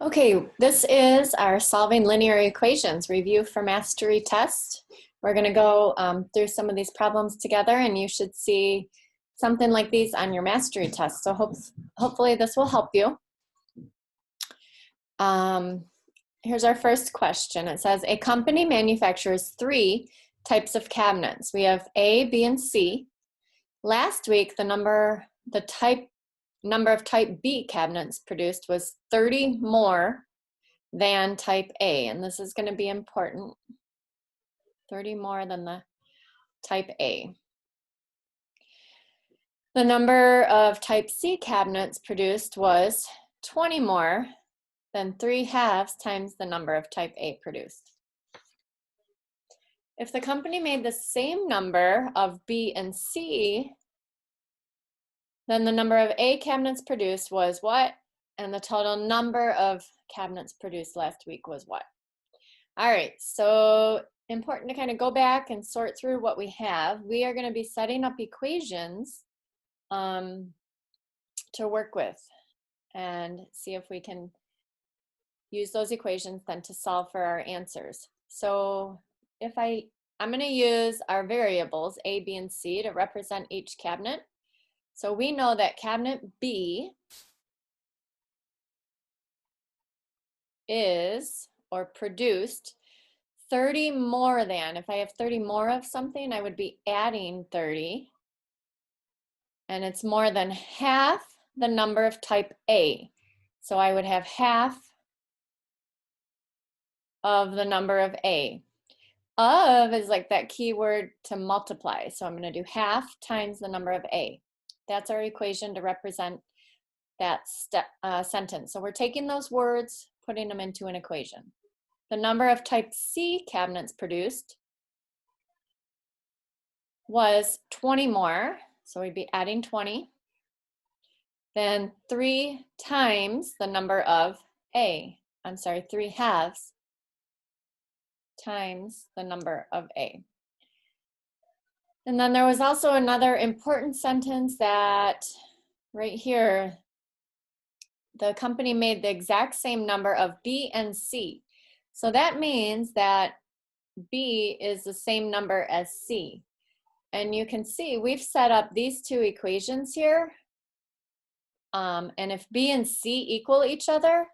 Okay, this is our solving linear equations review for mastery test. We're going to go through some of these problems together, and you should see something like these on your mastery test. So hopefully this will help you. Here's our first question. It says, a company manufactures 3 types of cabinets. We have A, B, and C. Last week, the number of type B cabinets produced was 30 more than type A, and this is going to be important. 30 more than the type A. The number of type C cabinets produced was 20 more than 3/2 times the number of type A produced. If the company made the same number of B and C, then the number of A cabinets produced was what? And the total number of cabinets produced last week was what? All right, so important to kind of go back and sort through what we have. We are going to be setting up equations to work with and see if we can use those equations then to solve for our answers. So if I'm going to use our variables A, B, and C to represent each cabinet. So we know that cabinet B is or produced 30 more than. If I have 30 more of something, I would be adding 30. And it's more than half the number of type A. So I would have half of the number of A. Of is like that keyword to multiply. So I'm going to do half times the number of A. That's our equation to represent that sentence. So we're taking those words, putting them into an equation. The number of type C cabinets produced was 20 more. So we'd be adding 20. Then 3 times the number of A. I'm sorry, 3/2 times the number of A. And then there was also another important sentence that right here, the company made the exact same number of B and C. So that means that B is the same number as C. And you can see we've set up these 2 equations here. And if B and C equal each other,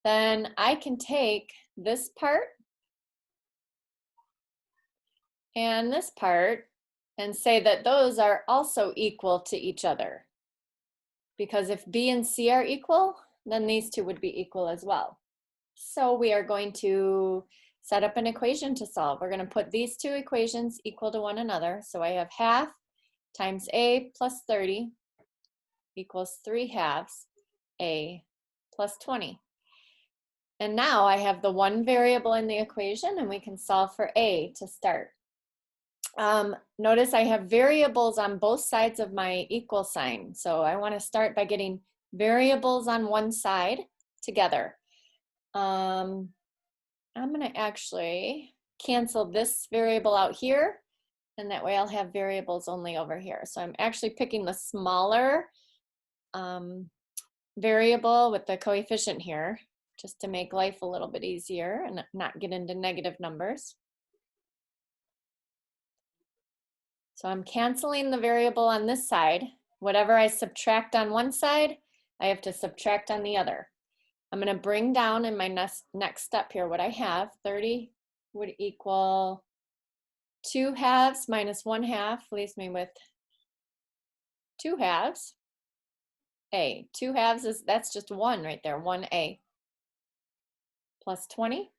then I can take this part and this part and say that those are also equal to each other. Because if B and C are equal, then these 2 would be equal as well. So we are going to set up an equation to solve. We're going to put these 2 equations equal to one another. So I have half times A plus 30 equals 3/2 A plus 20. And now I have the one variable in the equation, and we can solve for A to start. Notice I have variables on both sides of my equal sign. So I want to start by getting variables on one side together. I'm going to actually cancel this variable out here, and that way I'll have variables only over here. So I'm actually picking the smaller variable with the coefficient here, just to make life a little bit easier and not get into negative numbers. So I'm canceling the variable on this side. Whatever I subtract on one side, I have to subtract on the other. I'm going to bring down in my next step here what I have. 30 would equal 2/2 minus 1/2 leaves me with 2/2. A. 2/2 is, that's just 1 right there, 1A. Plus 20.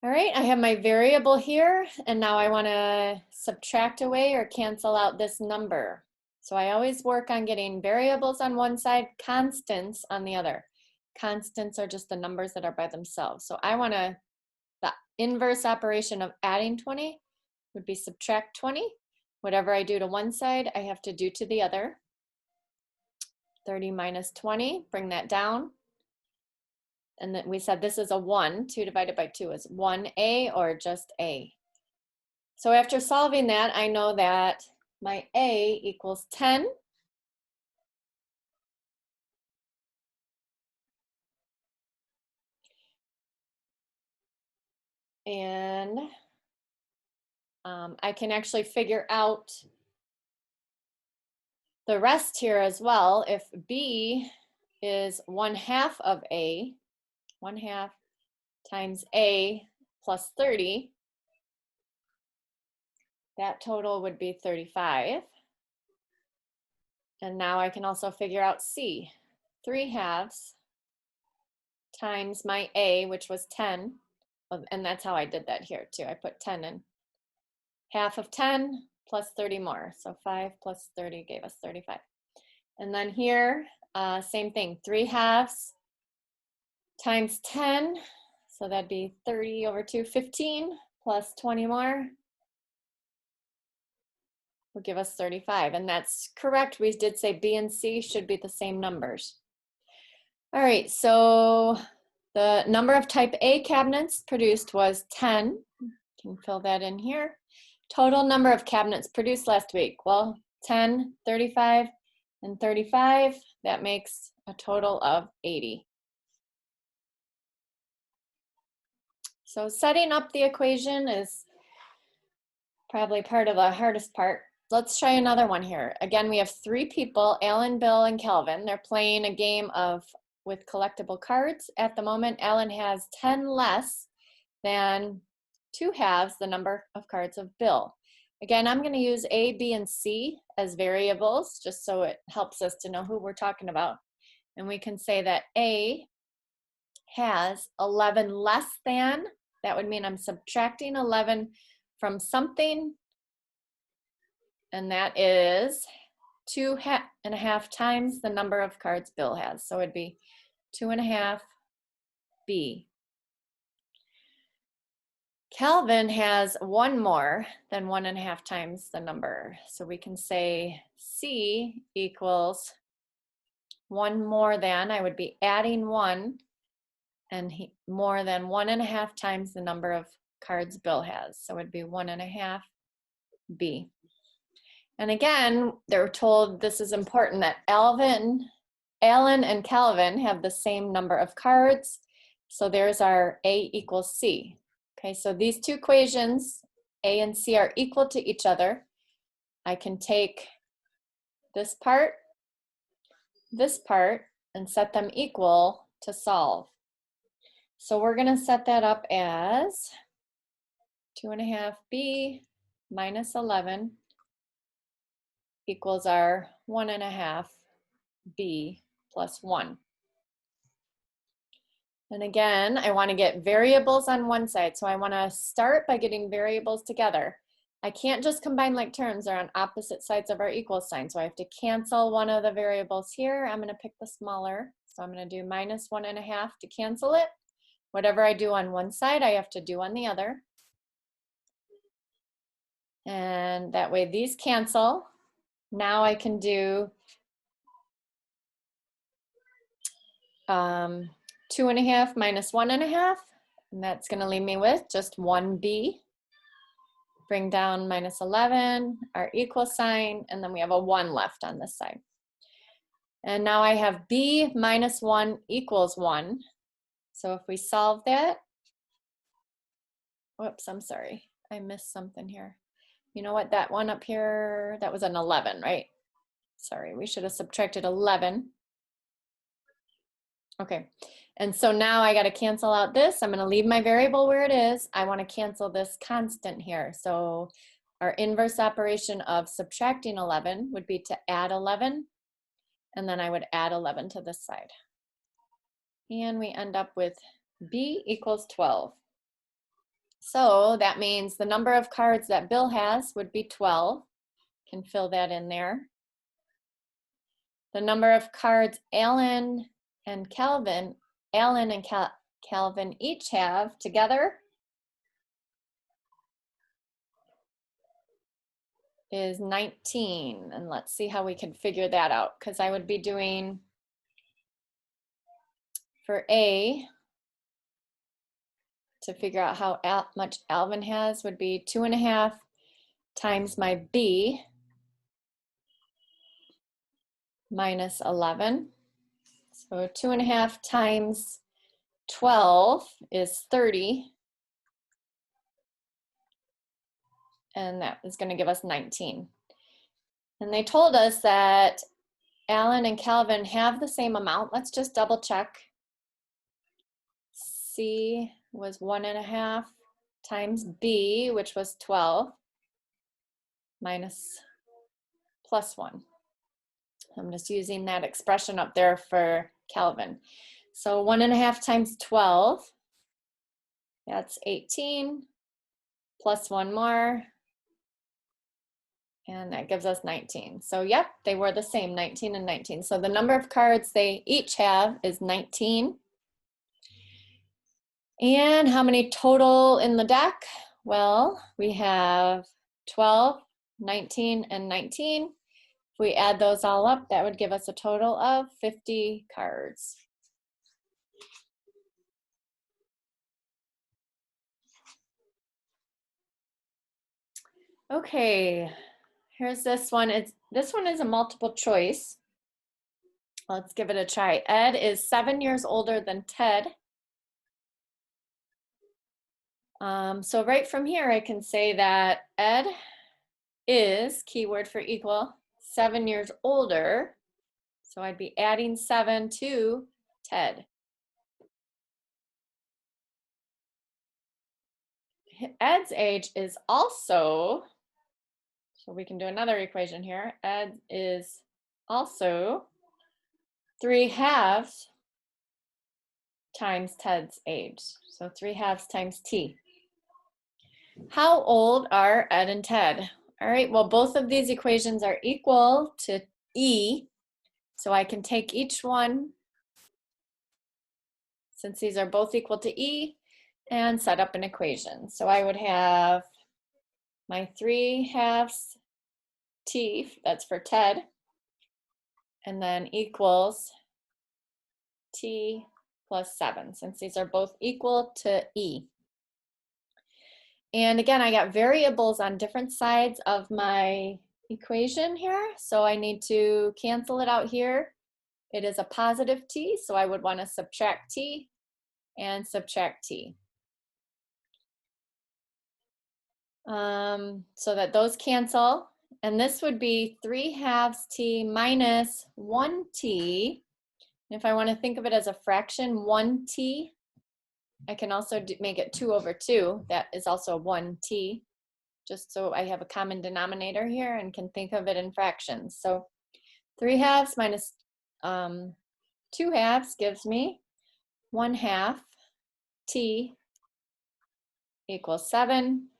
All right, I have my variable here, and now I want to subtract away or cancel out this number. So I always work on getting variables on one side, constants on the other. Constants are just the numbers that are by themselves. So I want to, the inverse operation of adding 20 would be subtract 20. Whatever I do to one side, I have to do to the other. 30 minus 20, bring that down. And then we said this is a 1. 2 divided by 2 is 1A or just A. So after solving that, I know that my A equals 10. And I can actually figure out the rest here as well. If B is 1/2 of A, 1/2 times A plus 30, that total would be 35. And now I can also figure out C, 3/2 times my A, which was 10, and that's how I did that here too. I put 10 in. 1/2 of 10 plus 30 more. So 5 plus 30 gave us 35. And then here, same thing, 3/2 times 10. So that'd be 30 over 2, 15 plus 20 more will give us 35. And that's correct. We did say B and C should be the same numbers. All right, so the number of type A cabinets produced was 10. Can fill that in here. Total number of cabinets produced last week. Well, 10, 35, and 35. That makes a total of 80. So setting up the equation is probably part of the hardest part. Let's try another one here. Again, we have 3 people, Alan, Bill, and Calvin. They're playing a game with collectible cards. At the moment, Alan has 10 less than 2/2 the number of cards of Bill. Again, I'm going to use A, B, and C as variables, just so it helps us to know who we're talking about. And we can say that A has 11 less than. That would mean I'm subtracting 11 from something, and that is 2.5 times the number of cards Bill has. So it'd be 2.5 B. Calvin has 1 more than 1.5 times the number. So we can say C equals 1 more than, I would be adding 1, and more than 1.5 times the number of cards Bill has. So it'd be 1.5 B. And again, they're told this is important that Alan and Calvin have the same number of cards. So there's our A equals C. Okay, so these two equations, A and C, are equal to each other. I can take this part, and set them equal to solve. So we're going to set that up as 2.5 B minus 11 equals our 1.5 B plus 1. And again, I want to get variables on one side. So I want to start by getting variables together. I can't just combine like terms. They're on opposite sides of our equal sign. So I have to cancel one of the variables here. I'm going to pick the smaller. So I'm going to do minus 1.5 to cancel it. Whatever I do on one side, I have to do on the other. And that way these cancel. Now I can do 2.5 minus 1.5, and that's going to leave me with just 1B. Bring down minus 11, our equal sign, and then we have a 1 left on this side. And now I have B minus 1 equals 1. So if we solve that, whoops, I'm sorry, I missed something here. You know what, that one up here, that was an 11, right? Sorry, we should have subtracted 11. Okay, and so now I got to cancel out this. I'm going to leave my variable where it is. I want to cancel this constant here. So our inverse operation of subtracting 11 would be to add 11, and then I would add 11 to this side. And we end up with B equals 12. So that means the number of cards that Bill has would be 12. Can fill that in there. The number of cards Alan and Calvin each have together is 19. And let's see how we can figure that out, because I would be doing, for A, to figure out how much Alvin has would be 2.5 times my B minus 11. So 2.5 times 12 is 30. and that is going to give us 19. And they told us that Alan and Calvin have the same amount. Let's just double check. C was 1.5 times B, which was 12, minus plus 1. I'm just using that expression up there for Calvin. So 1.5 times 12, that's 18, plus 1 more, and that gives us 19. So yep, they were the same, 19 and 19. So the number of cards they each have is 19. And how many total in the deck? Well, we have 12, 19, and 19. If we add those all up, that would give us a total of 50 cards. Okay, here's this one. This one is a multiple choice. Let's give it a try. Ed is 7 years older than Ted. So right from here, I can say that Ed is, keyword for equal, 7 years older. So I'd be adding 7 to Ted. Ed's age is also, so we can do another equation here. Ed is also 3/2 times Ted's age. So 3/2 times T. How old are Ed and Ted? All right, well, both of these equations are equal to E. So I can take each one, since these are both equal to E, and set up an equation. So I would have my 3/2 T, that's for Ted, and then equals T plus 7, since these are both equal to E. And again, I got variables on different sides of my equation here, so I need to cancel it out here. It is a positive T, so I would want to subtract T and subtract T. So that those cancel, and this would be 3/2 T minus 1T. If I want to think of it as a fraction, 1T, I can also make it 2/2. That is also 1T, just so I have a common denominator here and can think of it in fractions. So 3/2 minus 2/2 gives me 1/2 T equals 7.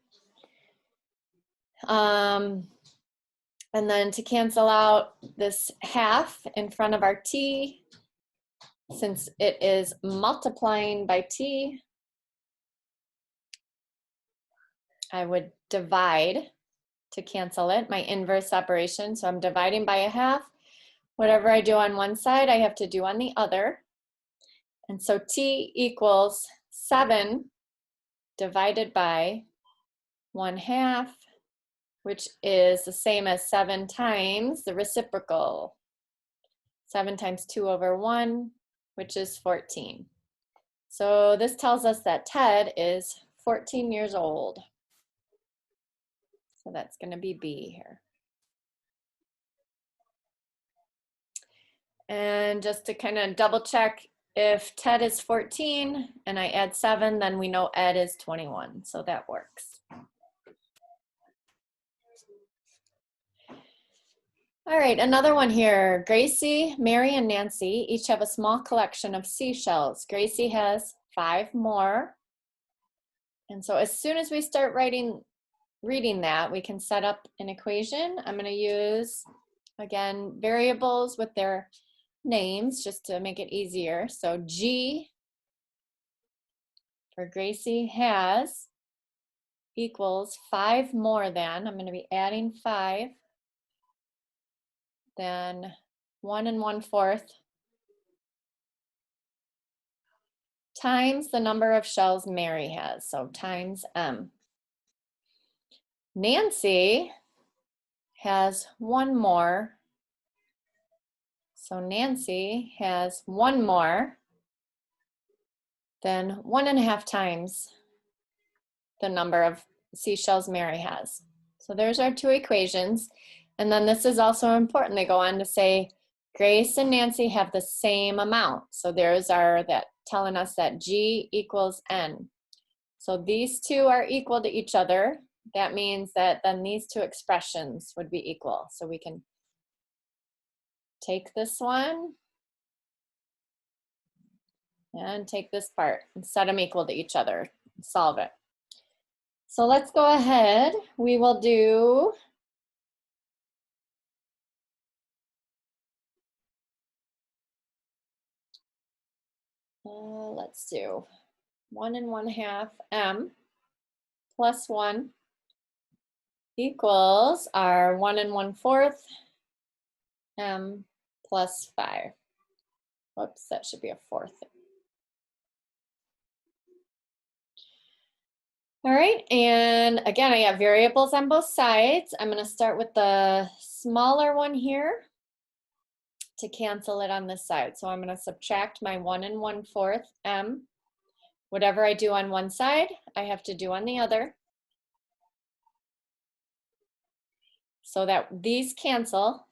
And then to cancel out this half in front of our T, since it is multiplying by T, I would divide to cancel it, my inverse operation. So I'm dividing by a half. Whatever I do on one side, I have to do on the other. And so T equals 7 divided by 1/2, which is the same as 7 times the reciprocal. 7 times 2/1, which is 14. So this tells us that Ted is 14 years old. So that's going to be B here. And just to kind of double check, if Ted is 14 and I add 7, then we know Ed is 21. So that works. All right, another one here. Gracie, Mary, and Nancy each have a small collection of seashells. Gracie has 5 more. And so as soon as we start reading that, we can set up an equation. I'm going to use, again, variables with their names just to make it easier. So G for Gracie has equals 5 more than, I'm going to be adding 5, then 1 1/4 times the number of shells Mary has, so times M. Nancy has 1 more, so Nancy has 1 more, then 1.5 times the number of seashells Mary has. So there's our two equations. And then this is also important. They go on to say, Grace and Nancy have the same amount. So there's that telling us that G equals N. So these two are equal to each other. That means that then these two expressions would be equal. So we can take this one and take this part and set them equal to each other and solve it. So let's go ahead. We will do let's do 1 1/2 m plus 1 equals our 1 1/4 m plus 5. Whoops, that should be a fourth. All right, and again, I have variables on both sides. I'm going to start with the smaller one here to cancel it on this side. So I'm going to subtract my 1 1/4 m. Whatever I do on one side, I have to do on the other. So that these cancel.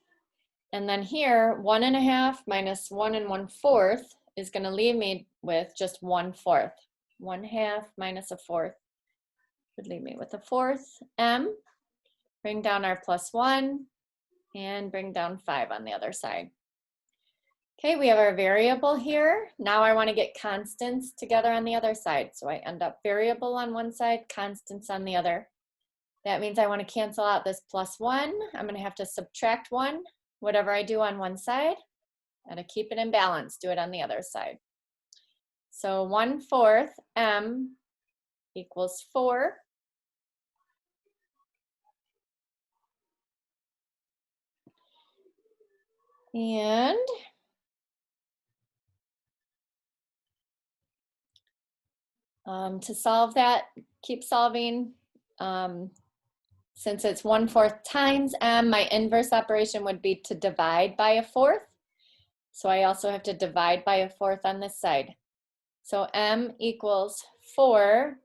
And then here, 1 1/2 minus 1 1/4 is going to leave me with just 1/4. 1/2 minus a fourth would leave me with a fourth m. Bring down our plus 1 and bring down 5 on the other side. Okay, we have our variable here. Now I want to get constants together on the other side. So I end up variable on one side, constants on the other. That means I want to cancel out this plus 1. I'm going to have to subtract 1. Whatever I do on one side, I got to keep it in balance, do it on the other side. So 1/4 m equals 4. And to solve that, keep solving. Since it's 1/4 times m, my inverse operation would be to divide by a fourth. So I also have to divide by a fourth on this side. So m equals 4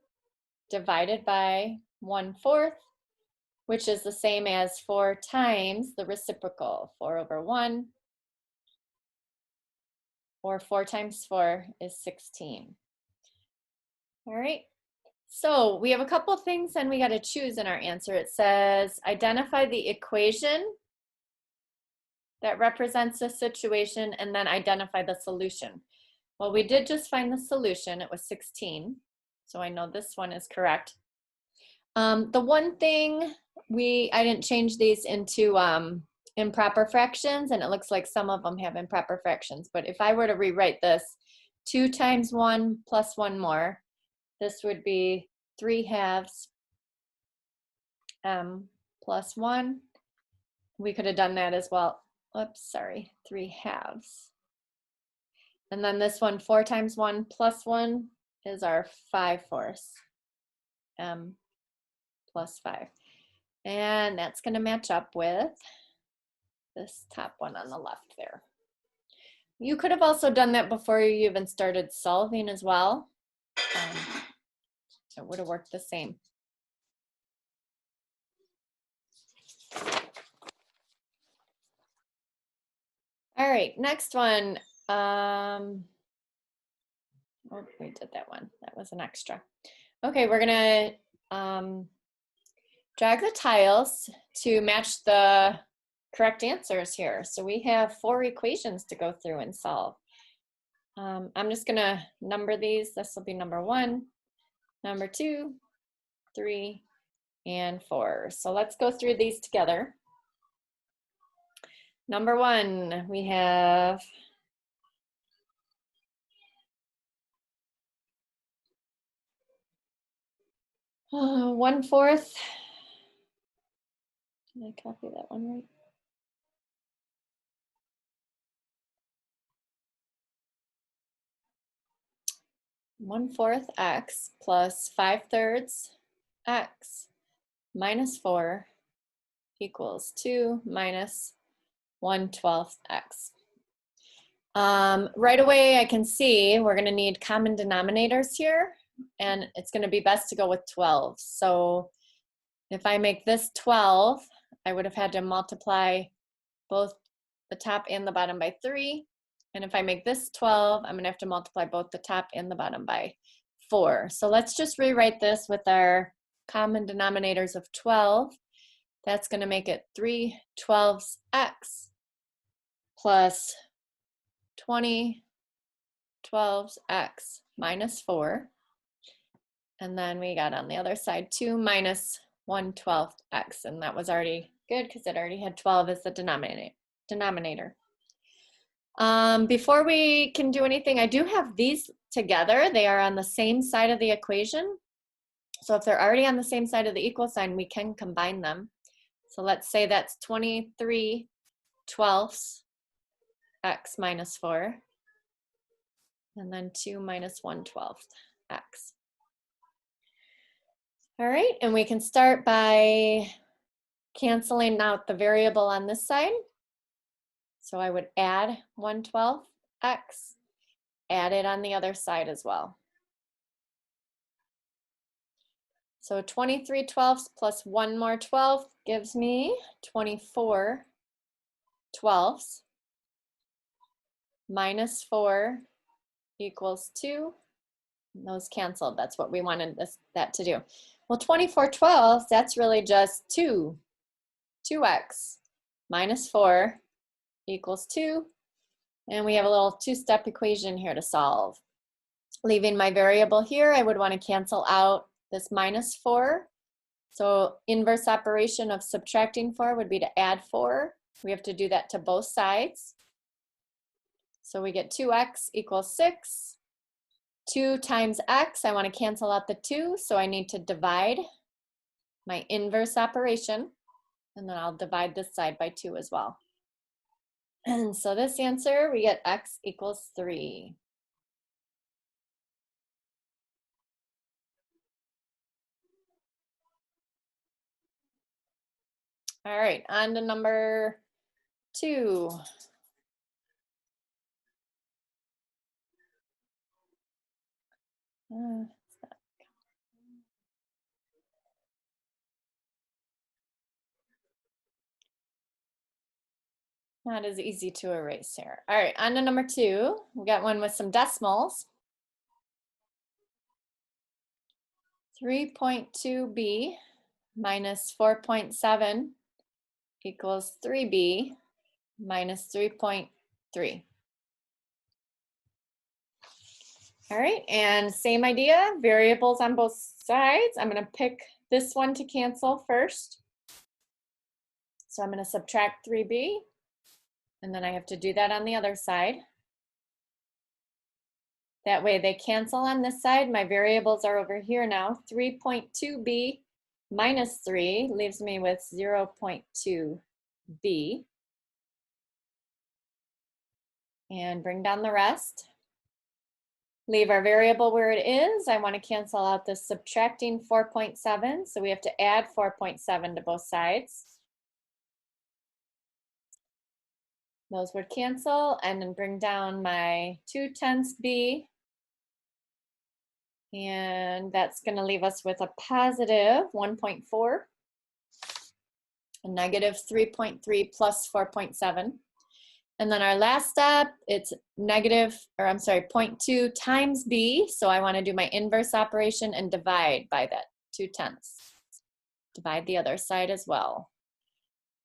divided by 1/4, which is the same as 4 times the reciprocal, 4/1, or 4 times 4 is 16. All right. So we have a couple things and we got to choose in our answer. It says identify the equation that represents the situation and then identify the solution. Well, we did just find the solution. It was 16. So I know this one is correct. The one thing I didn't change these into improper fractions, and it looks like some of them have improper fractions. But if I were to rewrite this, 2 times 1 plus 1 more, this would be 3/2 m plus 1. We could have done that as well. Oops, sorry, 3/2. And then this one, 4 times 1 plus 1 is our 5/4 m plus 5. And that's going to match up with this top one on the left there. You could have also done that before you even started solving as well. It would have worked the same. All right, next one. Oh, we did that one. That was an extra. Okay, we're gonna drag the tiles to match the correct answers here. So we have 4 equations to go through and solve. I'm just gonna number these. This will be number 1, number 2, 3, and 4. So let's go through these together. Number 1, we have 1/4. Did I copy that one right? One-fourth x plus 5/3 x minus 4 equals 2 minus 1/12 x. Right away I can see we're going to need common denominators here, and it's going to be best to go with 12. So If I make this 12, I would have had to multiply both the top and the bottom by 3. And if I make this 12, I'm going to have to multiply both the top and the bottom by 4. So let's just rewrite this with our common denominators of 12. That's going to make it 3 12ths x plus 20 12ths x minus 4. And then we got on the other side 2 minus 1 12th x. And that was already good because it already had 12 as the denominator. Before we can do anything, I do have these together. They are on the same side of the equation. So if they're already on the same side of the equal sign, we can combine them. So let's say that's 23 12ths x minus 4. And then 2 minus 1 12th x. All right, and we can start by canceling out the variable on this side. So I would add 1 12th x, add it on the other side as well. So 23 12ths plus 1 more 12th gives me 24 12ths minus 4 equals 2. And those canceled. That's what we wanted that to do. Well, 24 12ths, that's really just 2x minus 4 equals 2. And we have a little two-step equation here to solve. Leaving my variable here, I would want to cancel out this minus 4. So inverse operation of subtracting 4 would be to add 4. We have to do that to both sides. So we get 2x equals 6. 2 times x, I want to cancel out the 2, so I need to divide my inverse operation, and then I'll divide this side by 2 as well. And so this answer, we get x equals 3. All right, on to number 2. Not as easy to erase here. All right, on to number 2. We got one with some decimals. 3.2b minus 4.7 equals 3b minus 3.3. All right, and same idea, variables on both sides. I'm going to pick this one to cancel first. So I'm going to subtract 3b, and then I have to do that on the other side. That way they cancel on this side. My variables are over here now. 3.2b minus 3 leaves me with 0.2b. And bring down the rest. Leave our variable where it is. I want to cancel out this subtracting 4.7, so we have to add 4.7 to both sides. Those would cancel, and then bring down my 2/10 b, and that's going to leave us with a positive 1.4, a negative 3.3 plus 4.7. And then our last step, it's 0.2 times b. So I want to do my inverse operation and divide by that 2/10. Divide the other side as well.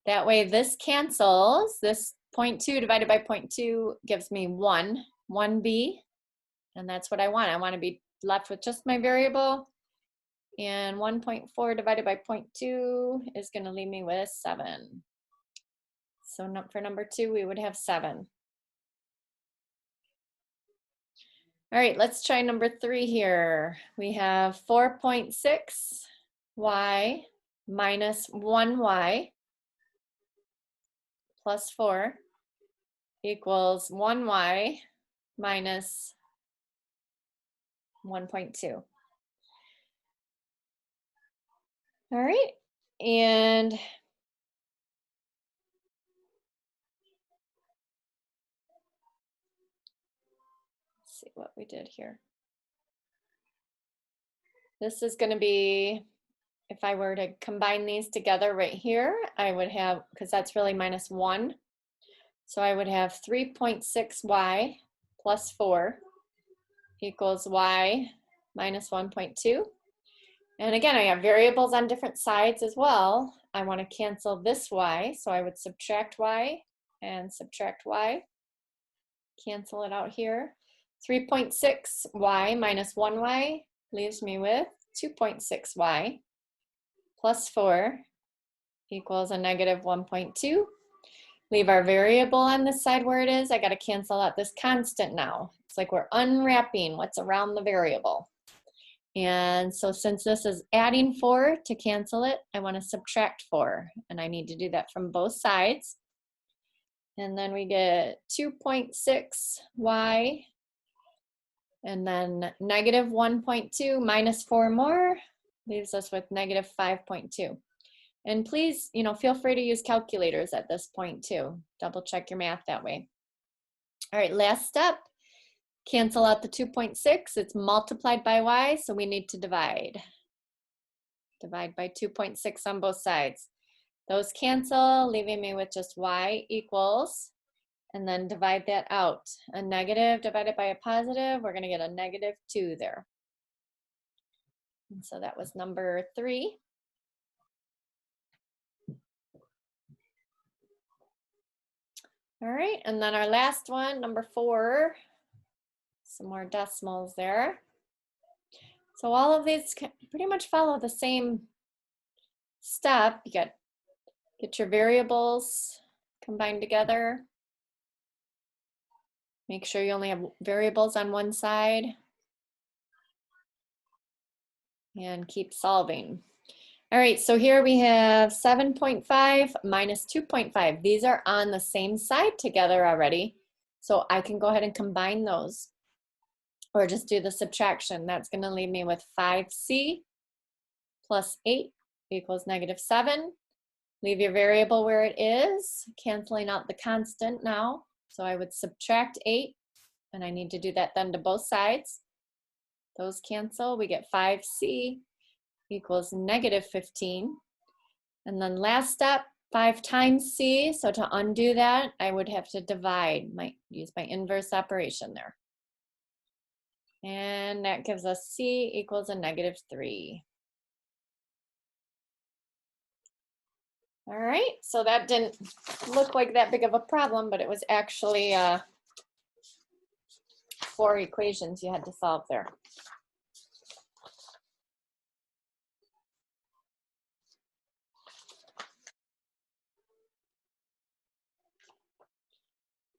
That way this cancels. This 0.2 divided by 0.2 gives me 1b. And that's what I want. I want to be left with just my variable. And 1.4 divided by 0.2 is going to leave me with 7. So for number 2, we would have 7. All right, let's try number 3 here. We have 4.6y minus 1y plus 4 equals 1y minus 1.2. All right, and let's see what we did here. This is going to be if I were to combine these together right here, I would have, because that's really minus 1. So I would have 3.6y plus 4 equals y minus 1.2. And again, I have variables on different sides as well. I want to cancel this y, so I would subtract y and subtract y. Cancel it out here. 3.6y minus 1y leaves me with 2.6y plus 4 equals a negative 1.2. Leave our variable on this side where it is. I got to cancel out this constant now. It's like we're unwrapping what's around the variable. And so since this is adding 4 to cancel it, I want to subtract 4. And I need to do that from both sides. And then we get 2.6y. And then negative 1.2 minus 4 more leaves us with negative 5.2. And please, feel free to use calculators at this point too. Double check your math that way. All right, last step. Cancel out the 2.6. It's multiplied by y, so we need to divide. Divide by 2.6 on both sides. Those cancel, leaving me with just y equals, and then divide that out. A negative divided by a positive, we're going to get a negative 2 there. And so that was number 3. All right, and then our last one, number 4, some more decimals there. So all of these pretty much follow the same step. You get your variables combined together. Make sure you only have variables on one side. And keep solving. All right, so here we have 7.5 minus 2.5. These are on the same side together already. So I can go ahead and combine those or just do the subtraction. That's going to leave me with 5c plus 8 equals negative 7. Leave your variable where it is, canceling out the constant now. So I would subtract 8, and I need to do that then to both sides. Those cancel. We get 5c equals negative 15. And then last step, 5 times c. So to undo that, I would have to divide, use my inverse operation there. And that gives us c equals a negative 3. All right, so that didn't look like that big of a problem, but it was actually 4 equations you had to solve there.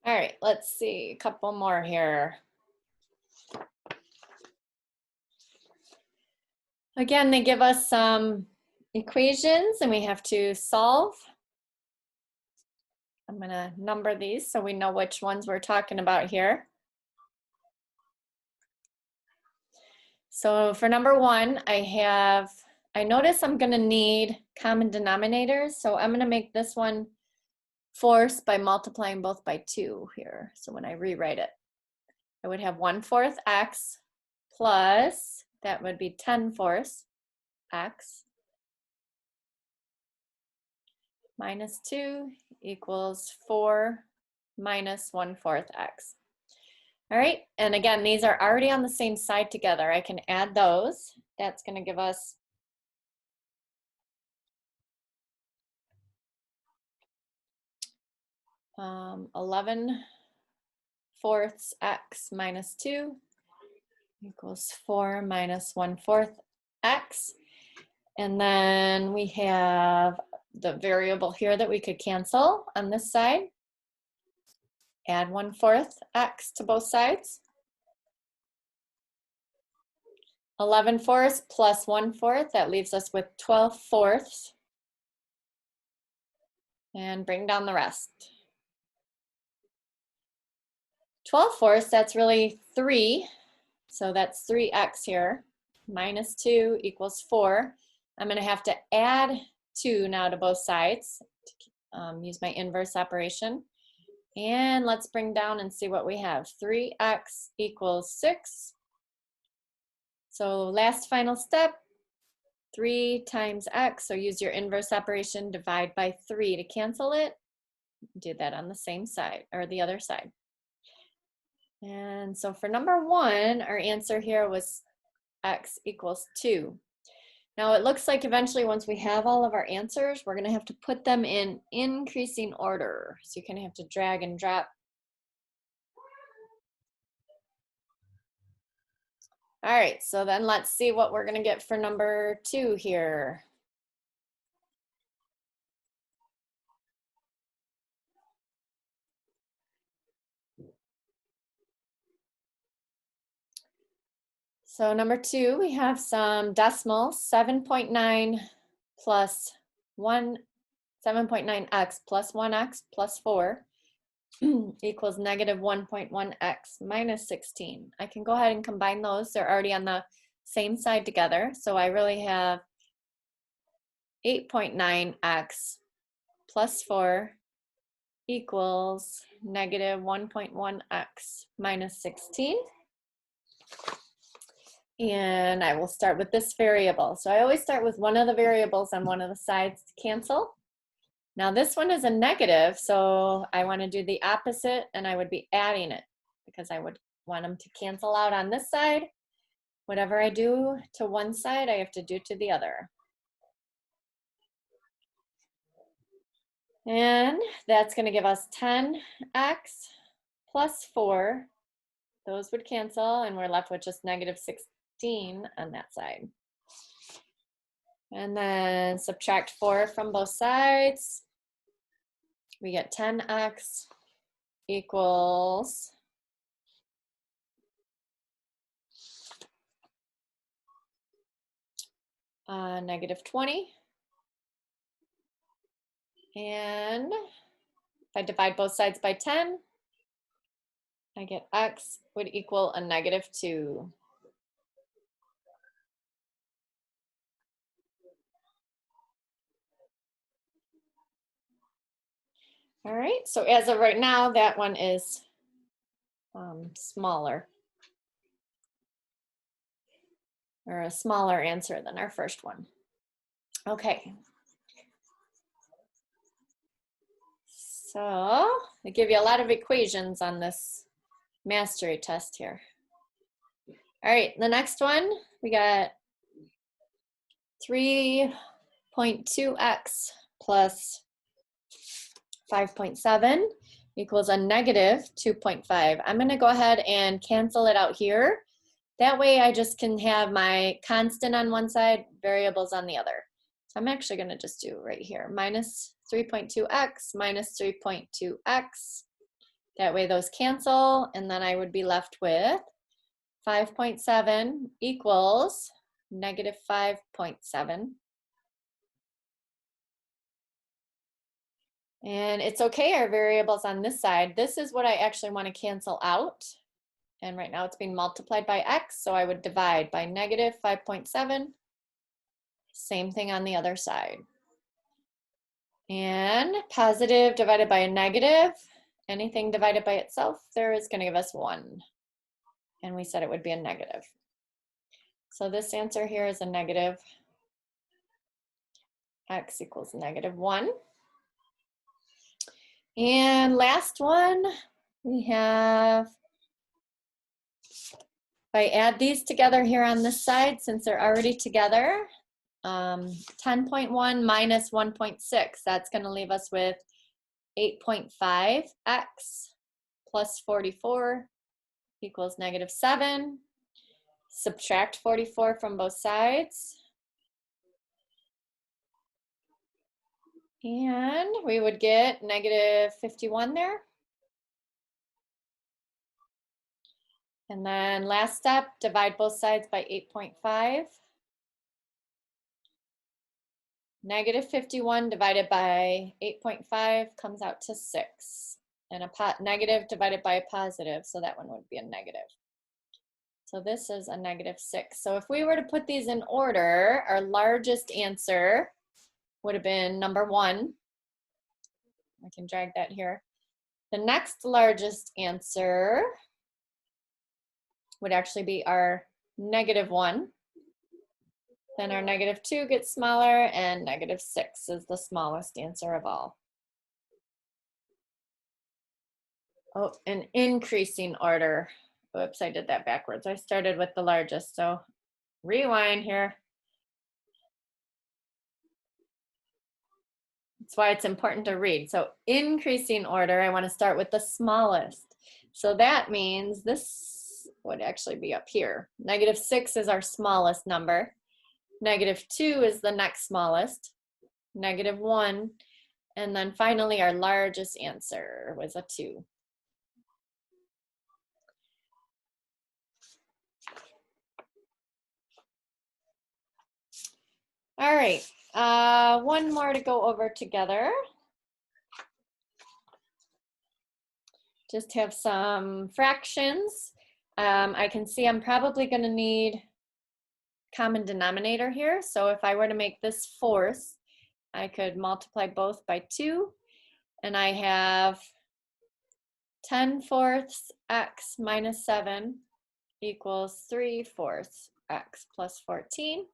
All right, let's see, a couple more here. Again, they give us some equations and we have to solve. I'm gonna number these so we know which ones we're talking about here. So for number 1, I notice I'm gonna need common denominators. So I'm gonna make this one fourths by multiplying both by 2 here. So when I rewrite it, I would have 1/4 x plus, that would be 10/4 x minus 2 equals 4 minus 1/4 x. All right, and again, these are already on the same side together. I can add those. That's going to give us 11/4 x minus 2 equals 4 minus 1/4 x. And then we have the variable here that we could cancel on this side. Add 1/4 x to both sides. 11/4 plus 1/4, that leaves us with 12/4. And bring down the rest. 12/4, that's really 3. So that's 3x here. Minus 2 equals 4. I'm going to have to add 2 now to both sides. Use my inverse operation. And let's bring down and see what we have. 3x equals 6. So last final step, 3 times x, so use your inverse operation, divide by 3 to cancel it. Do that on the same side, or the other side. And so for number 1, our answer here was x equals 2. Now it looks like eventually once we have all of our answers, we're going to have to put them in increasing order. So you kind of have to drag and drop. All right, so then let's see what we're going to get for number 2 here. So number 2, we have some decimals, 7.9 plus 1, 7.9x plus 1x plus 4 equals negative 1.1x minus 16. I can go ahead and combine those. They're already on the same side together. So I really have 8.9x plus 4 equals negative 1.1x minus 16. And I will start with this variable. So I always start with one of the variables on one of the sides to cancel. Now this one is a negative, so I want to do the opposite, and I would be adding it because I would want them to cancel out on this side. Whatever I do to one side, I have to do to the other. And that's going to give us 10x plus 4. Those would cancel, and we're left with just negative 16 on that side. And then subtract 4 from both sides. We get 10x equals negative 20. And if I divide both sides by 10, I get x would equal a negative 2. All right, so as of right now, that one is smaller, or a smaller answer than our first one. Okay. So they give you a lot of equations on this mastery test here. All right, the next one, we got 3.2x plus 5.7 equals a negative 2.5. I'm going to go ahead and cancel it out here. That way I just can have my constant on one side, variables on the other. So I'm actually going to just do right here, minus 3.2x minus 3.2x. That way those cancel, and then I would be left with 5.7 equals negative 5.7. And it's okay, our variables on this side. This is what I actually want to cancel out. And right now it's being multiplied by x, so I would divide by negative 5.7. Same thing on the other side. And positive divided by a negative, anything divided by itself, there is going to give us 1. And we said it would be a negative. So this answer here is a negative. X equals negative 1. And last one, we have, if I add these together here on this side, since they're already together, 10.1 minus 1.6, that's going to leave us with 8.5x plus 44 equals negative 7. Subtract 44 from both sides. And we would get negative 51 there. And then last step, divide both sides by 8.5. Negative 51 divided by 8.5 comes out to 6. And a negative divided by a positive, so that one would be a negative. So this is a negative 6. So if we were to put these in order, our largest answer would have been number 1. I can drag that here. The next largest answer would actually be our negative 1. Then our -2 gets smaller, and -6 is the smallest answer of all. Oh, in increasing order. Oops, I did that backwards. I started with the largest, so rewind here. That's why it's important to read. So increasing order, I want to start with the smallest. So that means this would actually be up here. -6 is our smallest number. -2 is the next smallest. -1. And then finally, our largest answer was a 2. All right, one more to go over together. Just have some fractions. I can see I'm probably going to need common denominator here. So if I were to make this fourth, I could multiply both by 2. And I have 10/4 x minus 7 equals 3/4 x plus 14.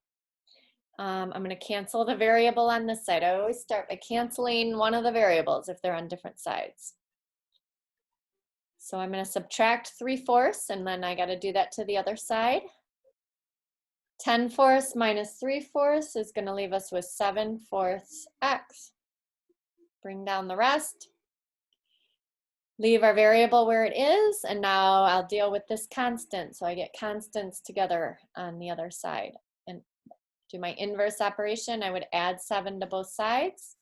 I'm going to cancel the variable on this side. I always start by canceling one of the variables if they're on different sides. So I'm going to subtract 3/4, and then I got to do that to the other side. 10/4 minus 3/4 is going to leave us with 7/4 x. Bring down the rest. Leave our variable where it is, and now I'll deal with this constant. So I get constants together on the other side. And do my inverse operation, I would add 7 to both sides.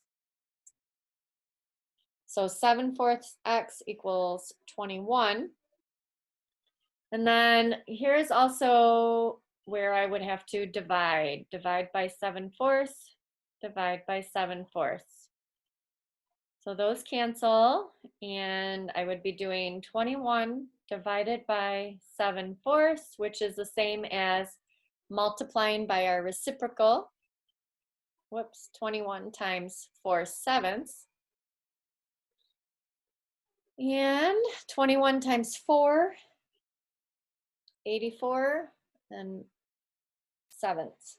So 7/4 x equals 21. And then here's also where I would have to divide. Divide by 7/4, divide by 7/4. So those cancel, and I would be doing 21 divided by 7/4, which is the same as multiplying by our reciprocal. Whoops, 21 times 4/7. And 21 times 4, 84, and 7ths.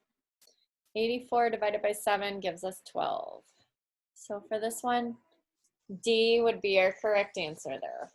84 divided by 7 gives us 12. So for this one, D would be our correct answer there.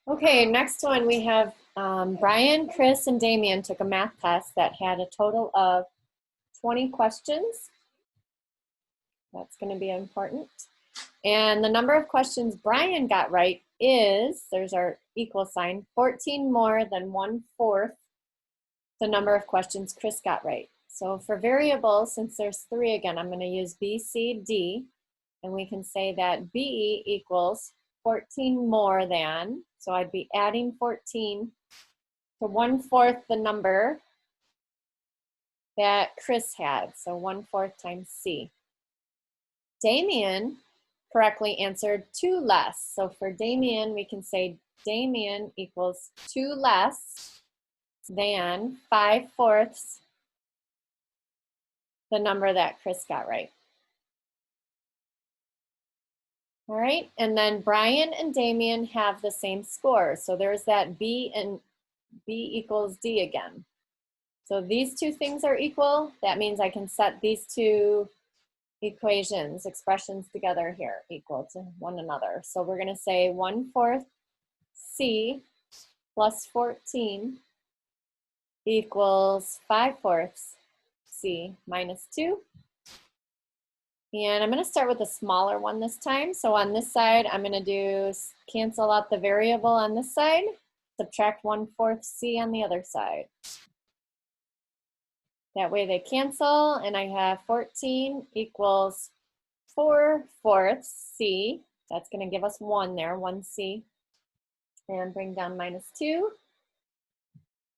Okay, next one we have Brian, Chris, and Damien took a math test that had a total of 20 questions. That's going to be important. And the number of questions Brian got right is, there's our equal sign, 14 more than 1/4 the number of questions Chris got right. So for variables, since there's 3 again, I'm going to use B, C, D, and we can say that B equals 14 more than, so I'd be adding 14 to 1/4 the number that Chris had, so 1/4 times C. Damien correctly answered 2 less. So for Damien, we can say Damien equals 2 less than 5/4 the number that Chris got right. All right, and then Brian and Damien have the same score. So there's that B and B equals D again. So these two things are equal. That means I can set these two equations, expressions together here, equal to one another. So we're going to say 1/4 C plus 14 equals 5/4 C minus 2. And I'm going to start with a smaller one this time. So on this side, I'm going to do cancel out the variable on this side, subtract 1/4 C on the other side. That way they cancel, and I have 14 equals 4/4 C. That's going to give us 1 there, 1 C. And bring down minus 2.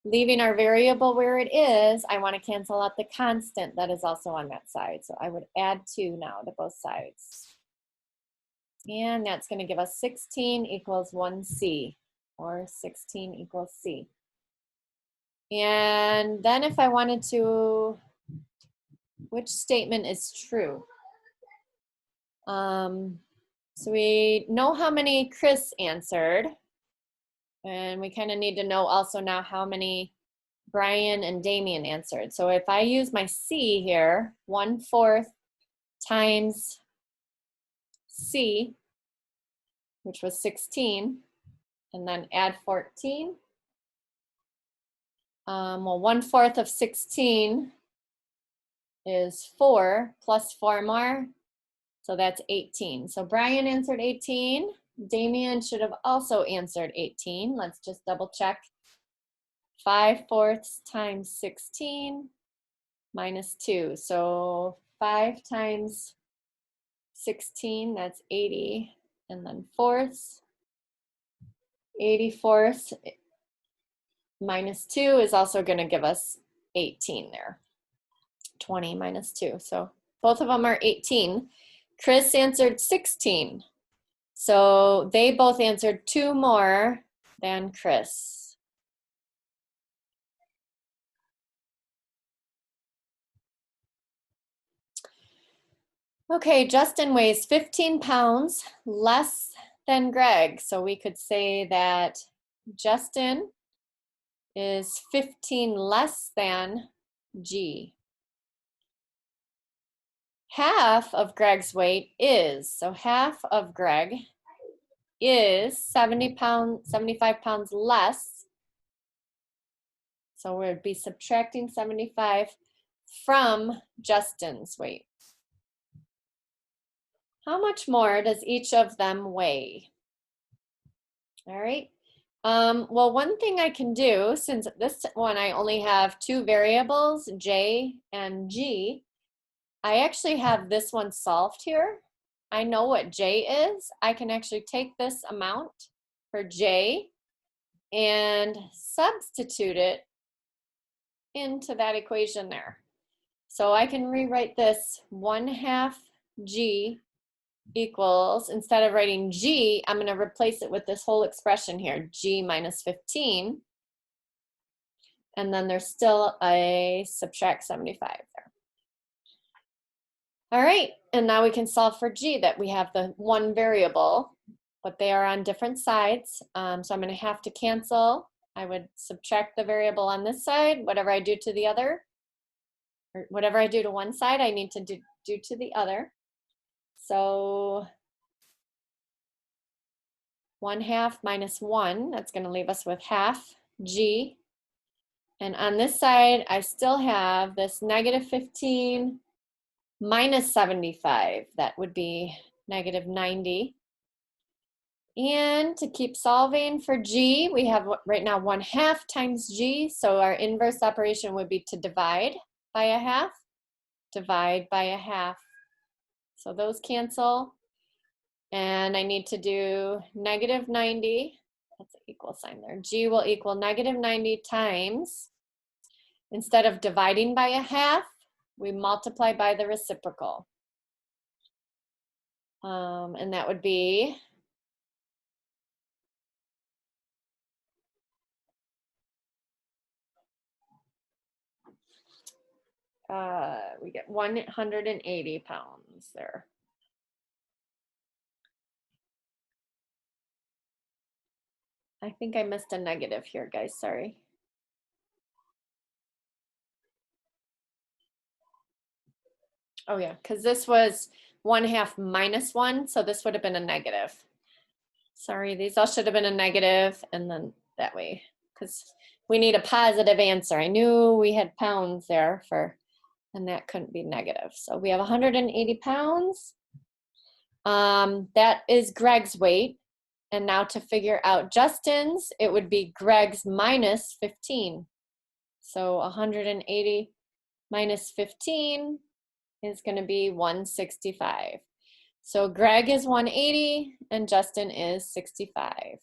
Leaving our variable where it is, I want to cancel out the constant that is also on that side. So I would add 2 now to both sides. And that's going to give us 16 equals 1C. or 16 equals C. And then if I wanted to, which statement is true? So we know how many Chris answered, and we kind of need to know also now how many Brian and Damien answered. So if I use my C here, 1/4 times C, which was 16, and then add 14. Well, 1/4 of 16 is 4 plus 4 more, so that's 18. So Brian answered 18. Damien should have also answered 18. Let's just double check. 5/4 times 16 minus 2. So 5 times 16, that's 80. And then fourths, 80/4 minus 2 is also going to give us 18 there. 20 minus 2. So both of them are 18. Chris answered 16. So they both answered 2 more than Chris. Okay, Justin weighs 15 pounds less than Greg. So we could say that Justin is 15 less than G. Half of Greg's weight is, so half of Greg is 75 pounds less. So we'd be subtracting 75 from Justin's weight. How much more does each of them weigh? All right. Well, one thing I can do, since this one I only have 2 variables, J and G, I actually have this one solved here. I know what J is. I can actually take this amount for J and substitute it into that equation there. So I can rewrite this 1/2 G equals, instead of writing G, I'm going to replace it with this whole expression here, G minus 15. And then there's still a subtract 75 there. All right, and now we can solve for G, that we have the one variable, but they are on different sides. So I'm going to have to cancel. I would subtract the variable on this side. Whatever I do to the other, or whatever I do to one side, I need to do to the other. So 1/2 minus 1, that's going to leave us with half G. And on this side, I still have this negative 15 minus 75. That would be negative 90. And to keep solving for G, we have right now 1/2 times G. So our inverse operation would be to divide by a half, divide by a half. So those cancel. And I need to do negative 90. That's an equal sign there. G will equal negative 90 times, instead of dividing by a half, we multiply by the reciprocal. And that would be we get 180 pounds there. I think I missed a negative here, guys, sorry. Oh yeah, because this was 1/2 minus 1, so this would have been a negative. Sorry, these all should have been a negative, and then that way, because we need a positive answer. I knew we had pounds there for, and that couldn't be negative. So we have 180 pounds. That is Greg's weight. And now to figure out Justin's, it would be Greg's minus 15. So 180 minus 15 is going to be 165. So Greg is 180 and Justin is 65.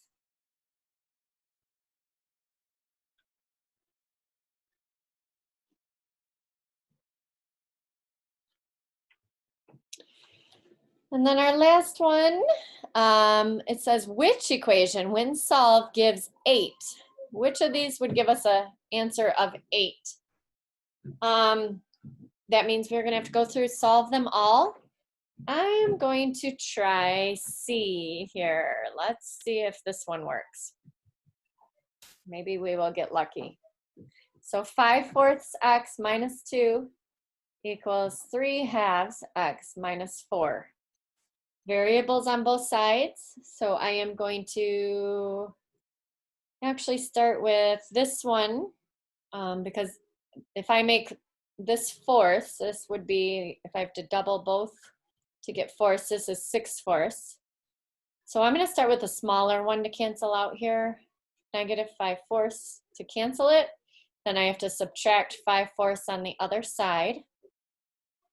And then our last one, It says, which equation, when solved, gives 8? Which of these would give us an answer of 8? That means we're going to have to go through, solve them all. I'm going to try C here. Let's see if this one works. Maybe we will get lucky. So 5/4 x minus 2 equals 3/2 x minus 4. Variables on both sides. So I am going to actually start with this one because if I make this fourths, this would be, if I have to double both to get fourths, this is 6/4. So I'm going to start with a smaller one to cancel out here. Negative 5/4 to cancel it. Then I have to subtract 5/4 on the other side.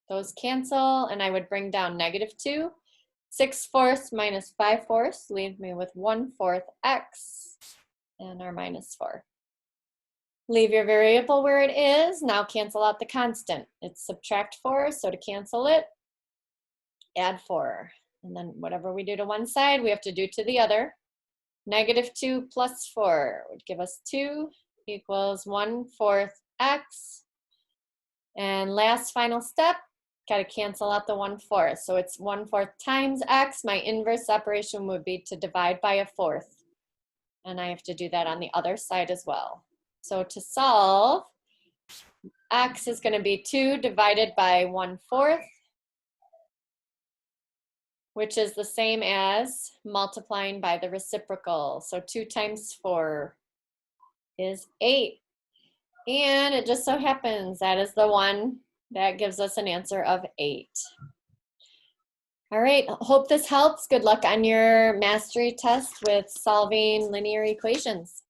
Those cancel, and I would bring down -2. 6/4 minus 5/4 leaves me with 1/4 x and our minus 4. Leave your variable where it is. Now cancel out the constant. It's subtract 4, so to cancel it, add 4. And then whatever we do to one side, we have to do to the other. -2 plus 4 would give us 2 equals 1/4 x. And last final step, got to cancel out the 1/4. So it's 1/4 times x. My inverse operation would be to divide by 1/4. And I have to do that on the other side as well. So to solve, x is going to be 2 divided by 1/4, which is the same as multiplying by the reciprocal. So 2 times 4 is 8. And it just so happens that is the one that gives us an answer of 8. All right, hope this helps. Good luck on your mastery test with solving linear equations.